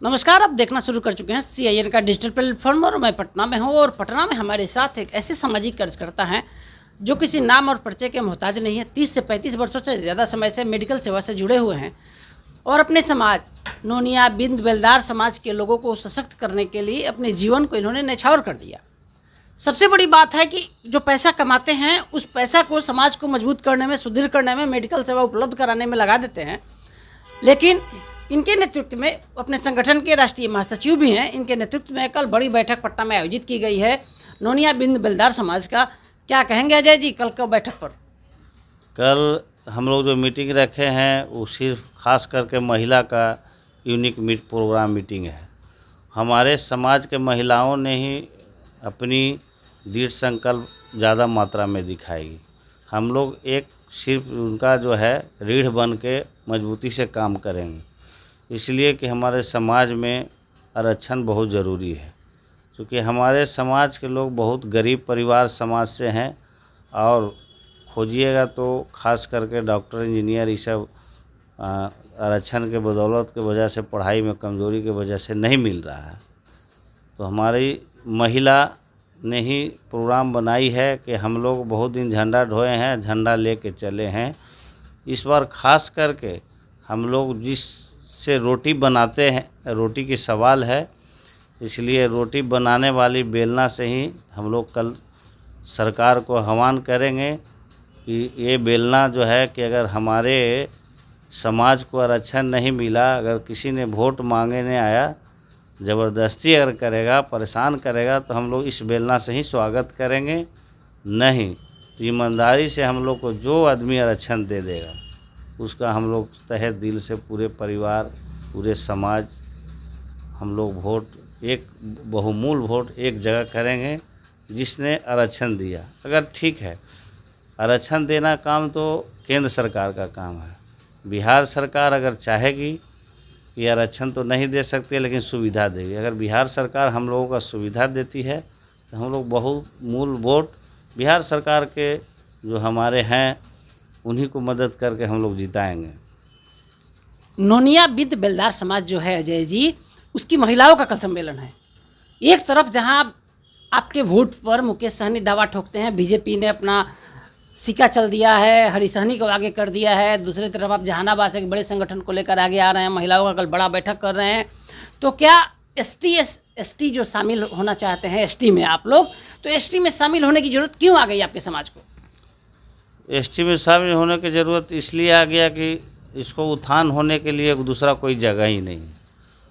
नमस्कार, आप देखना शुरू कर चुके हैं CIN का डिजिटल प्लेटफॉर्म और मैं पटना में हूँ। और पटना में हमारे साथ एक ऐसे सामाजिक कार्यकर्ता हैं जो किसी नाम और परिचय के मोहताज नहीं है। 30 से 35 वर्षों से ज़्यादा समय से मेडिकल सेवा से जुड़े हुए हैं और अपने समाज नोनिया बिंद बेलदार समाज के लोगों को सशक्त करने के लिए अपने जीवन को इन्होंने न्यौछावर कर दिया। सबसे बड़ी बात है कि जो पैसा कमाते हैं उस पैसा को समाज को मजबूत करने में, सुदृढ़ करने में, मेडिकल सेवा उपलब्ध कराने में लगा देते हैं। लेकिन इनके नेतृत्व में अपने संगठन के राष्ट्रीय महासचिव भी हैं। इनके नेतृत्व में कल बड़ी बैठक पटना में आयोजित की गई है नोनिया बिंद बेलदार समाज का। क्या कहेंगे अजय जी कल के बैठक पर? कल हम लोग जो मीटिंग रखे हैं वो सिर्फ खास करके महिला का यूनिक मीट प्रोग्राम मीटिंग है। हमारे समाज के महिलाओं ने ही अपनी दृढ़ संकल्प ज़्यादा मात्रा में दिखाएगी। हम लोग एक सिर्फ उनका जो है रीढ़ बन के मजबूती से काम करेंगे, इसलिए कि हमारे समाज में आरक्षण बहुत ज़रूरी है। क्योंकि हमारे समाज के लोग बहुत गरीब परिवार समाज से हैं और खोजिएगा तो खास करके डॉक्टर इंजीनियर ये सब आरक्षण के बदौलत के वजह से, पढ़ाई में कमज़ोरी के वजह से नहीं मिल रहा है। तो हमारी महिला ने ही प्रोग्राम बनाई है कि हम लोग बहुत दिन झंडा ढोए हैं, झंडा लेके चले हैं। इस बार खास करके हम लोग जिससे रोटी बनाते हैं, रोटी की सवाल है, इसलिए रोटी बनाने वाली बेलना से ही हम लोग कल सरकार को आह्वान करेंगे कि ये बेलना जो है कि अगर हमारे समाज को आरक्षण नहीं मिला, अगर किसी ने वोट मांगने आया, ज़बरदस्ती अगर करेगा, परेशान करेगा, तो हम लोग इस बेलना से ही स्वागत करेंगे। नहीं तो ईमानदारी से हम लोग को जो आदमी आरक्षण दे देगा उसका हम लोग तहे दिल से पूरे परिवार, पूरे समाज हम लोग वोट, एक बहुमूल वोट एक जगह करेंगे जिसने आरक्षण दिया। अगर ठीक है, आरक्षण देना काम तो केंद्र सरकार का काम है। बिहार सरकार अगर चाहेगी कि आरक्षण तो नहीं दे सकती लेकिन सुविधा देगी। अगर बिहार सरकार हम लोगों का सुविधा देती है तो हम लोग बहुमूल वोट बिहार सरकार के जो हमारे हैं उन्हीं को मदद करके हम लोग जिताएंगे। नोनिया बिंद बेलदार समाज जो है अजय जी, उसकी महिलाओं का कल सम्मेलन है। एक तरफ जहां आपके वोट पर मुकेश सहनी दावा ठोकते हैं, बीजेपी ने अपना सिक्का चल दिया है, हरी सहनी को आगे कर दिया है। दूसरी तरफ आप जहानाबाद से एक बड़े संगठन को लेकर आगे आ रहे हैं, महिलाओं का कल बड़ा बैठक कर रहे हैं। तो क्या एसटी जो शामिल होना चाहते हैं एसटी में आप लोग, तो एसटी में शामिल होने की जरूरत क्यों आ गई आपके समाज को? एसटी में शामिल होने की ज़रूरत इसलिए आ गया कि इसको उत्थान होने के लिए दूसरा कोई जगह ही नहीं,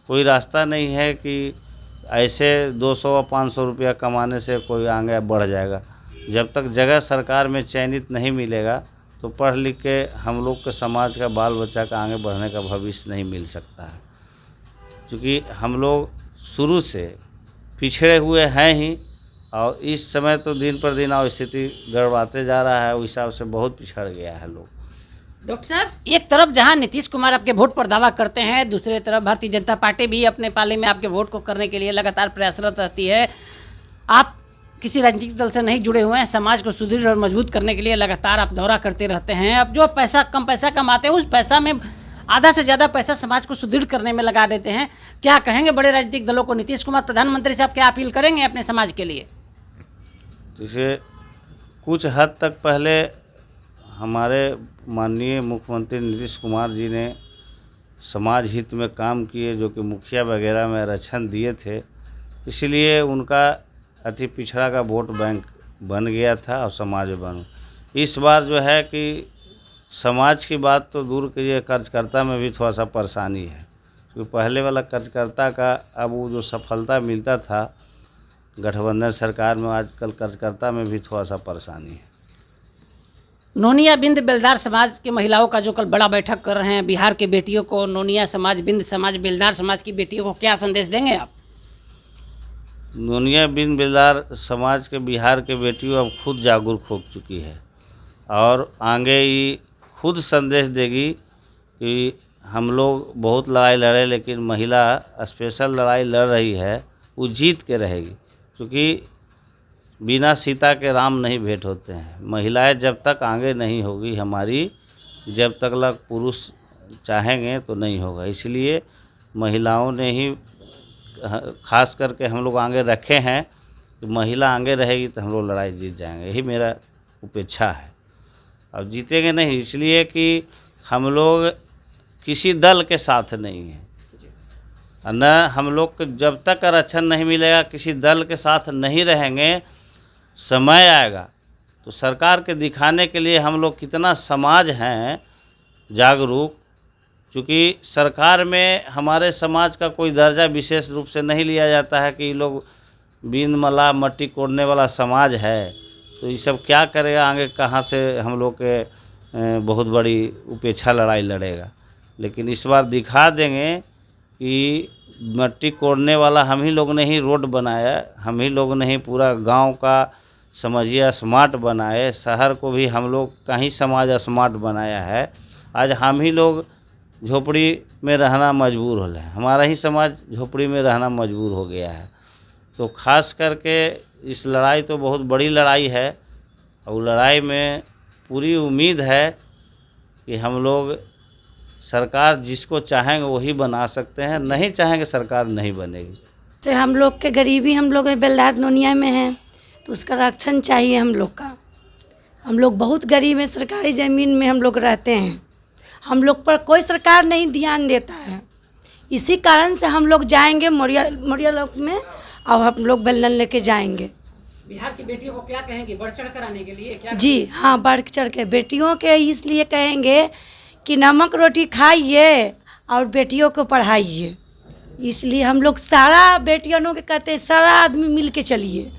कोई रास्ता नहीं है कि ऐसे 200 और 500 रुपया कमाने से कोई आगे बढ़ जाएगा। जब तक जगह सरकार में चयनित नहीं मिलेगा तो पढ़ लिख के हम लोग के समाज का बाल बच्चा का आगे बढ़ने का भविष्य नहीं मिल सकता है। क्योंकि हम लोग शुरू से पिछड़े हुए हैं ही, और इस समय तो दिन पर दिन और स्थिति गड़बड़ाते जा रहा है, उस हिसाब से बहुत पिछड़ गया है लोग। डॉक्टर साहब, एक तरफ जहां नीतीश कुमार आपके वोट पर दावा करते हैं, दूसरी तरफ भारतीय जनता पार्टी भी अपने पाले में आपके वोट को करने के लिए लगातार प्रयासरत रहती है। आप किसी राजनीतिक दल से नहीं जुड़े हुए हैं, समाज को सुदृढ़ और मजबूत करने के लिए लगातार आप दौरा करते रहते हैं। अब जो कम पैसा कमाते हैं उस पैसा में आधा से ज़्यादा पैसा समाज को सुदृढ़ करने में लगा देते हैं। क्या कहेंगे बड़े राजनीतिक दलों को? नीतीश कुमार प्रधानमंत्री से आप क्या अपील करेंगे अपने समाज के लिए? जैसे कुछ हद तक पहले हमारे माननीय मुख्यमंत्री नीतीश कुमार जी ने समाज हित में काम किए, जो कि मुखिया वगैरह में आरक्षण दिए थे, इसलिए उनका अति पिछड़ा का वोट बैंक बन गया था और समाज बन। इस बार जो है कि समाज की बात तो दूर कीजिए, कार्यकर्ता में भी थोड़ा सा परेशानी है। क्योंकि पहले वाला कार्यकर्ता का अब वो जो सफलता मिलता था गठबंधन सरकार में, आजकल कार्यकर्ता में भी थोड़ा सा परेशानी है। नोनिया बिंद बेलदार समाज की महिलाओं का जो कल बड़ा बैठक कर रहे हैं, बिहार के बेटियों को, नोनिया समाज, बिंद समाज, बेलदार समाज की बेटियों को क्या संदेश देंगे आप? नोनिया बिंद बेलदार समाज के बिहार के बेटियों अब खुद जागरूक हो चुकी है और आगे ही खुद संदेश देगी कि हम लोग बहुत लड़ाई लड़े लेकिन महिला स्पेशल लड़ाई लड़ रही है, वो जीत के रहेगी। क्योंकि बिना सीता के राम नहीं भेंट होते हैं। महिलाएं जब तक आगे नहीं होगी हमारी, जब तक पुरुष चाहेंगे तो नहीं होगा। इसलिए महिलाओं ने ही खास करके हम लोग आगे रखे हैं कि महिला आगे रहेगी तो हम लोग लड़ाई जीत जाएंगे, यही मेरा उपेक्षा है। अब जीतेंगे नहीं इसलिए कि हम लोग किसी दल के साथ नहीं हैं, न हम लोग को जब तक आरक्षण नहीं मिलेगा किसी दल के साथ नहीं रहेंगे। समय आएगा तो सरकार के दिखाने के लिए हम लोग कितना समाज हैं जागरूक, क्योंकि सरकार में हमारे समाज का कोई दर्जा विशेष रूप से नहीं लिया जाता है कि ये लोग बीन मला मट्टी कोड़ने वाला समाज है, तो ये सब क्या करेगा आगे, कहाँ से हम लोग के बहुत बड़ी उपेक्षा लड़ाई लड़ेगा। लेकिन इस बार दिखा देंगे कि मट्टी कोड़ने वाला हम ही लोग ने ही रोड बनाया, हम ही लोग ने ही पूरा गांव का समझिए स्मार्ट बनाए, शहर को भी हम लोग का ही समाज स्मार्ट बनाया है। आज हम ही लोग झोपड़ी में रहना मजबूर हो गए, हमारा ही समाज झोपड़ी में रहना मजबूर हो गया है। तो खास करके इस लड़ाई तो बहुत बड़ी लड़ाई है और लड़ाई में पूरी उम्मीद है कि हम लोग सरकार जिसको चाहेंगे वही बना सकते हैं, नहीं चाहेंगे सरकार नहीं बनेगी। से हम लोग के गरीबी, हम लोग बेलदार नोनिया में हैं तो उसका रक्षण चाहिए हम लोग का। हम लोग बहुत गरीब हैं, सरकारी ज़मीन में हम लोग रहते हैं, हम लोग पर कोई सरकार नहीं ध्यान देता है। इसी कारण से हम लोग जाएंगे मोरिया लोक में और हम लोग बेलन लेके जाएंगे। बिहार की बेटियों को क्या कहेंगे बढ़ चढ़ कर आने के लिए? क्या जी हाँ, बढ़ चढ़ के बेटियों के इसलिए कहेंगे कि नमक रोटी खाइए और बेटियों को पढ़ाइए। इसलिए हम लोग सारा बेटियों के कहते हैं सारा आदमी मिल के चलिए।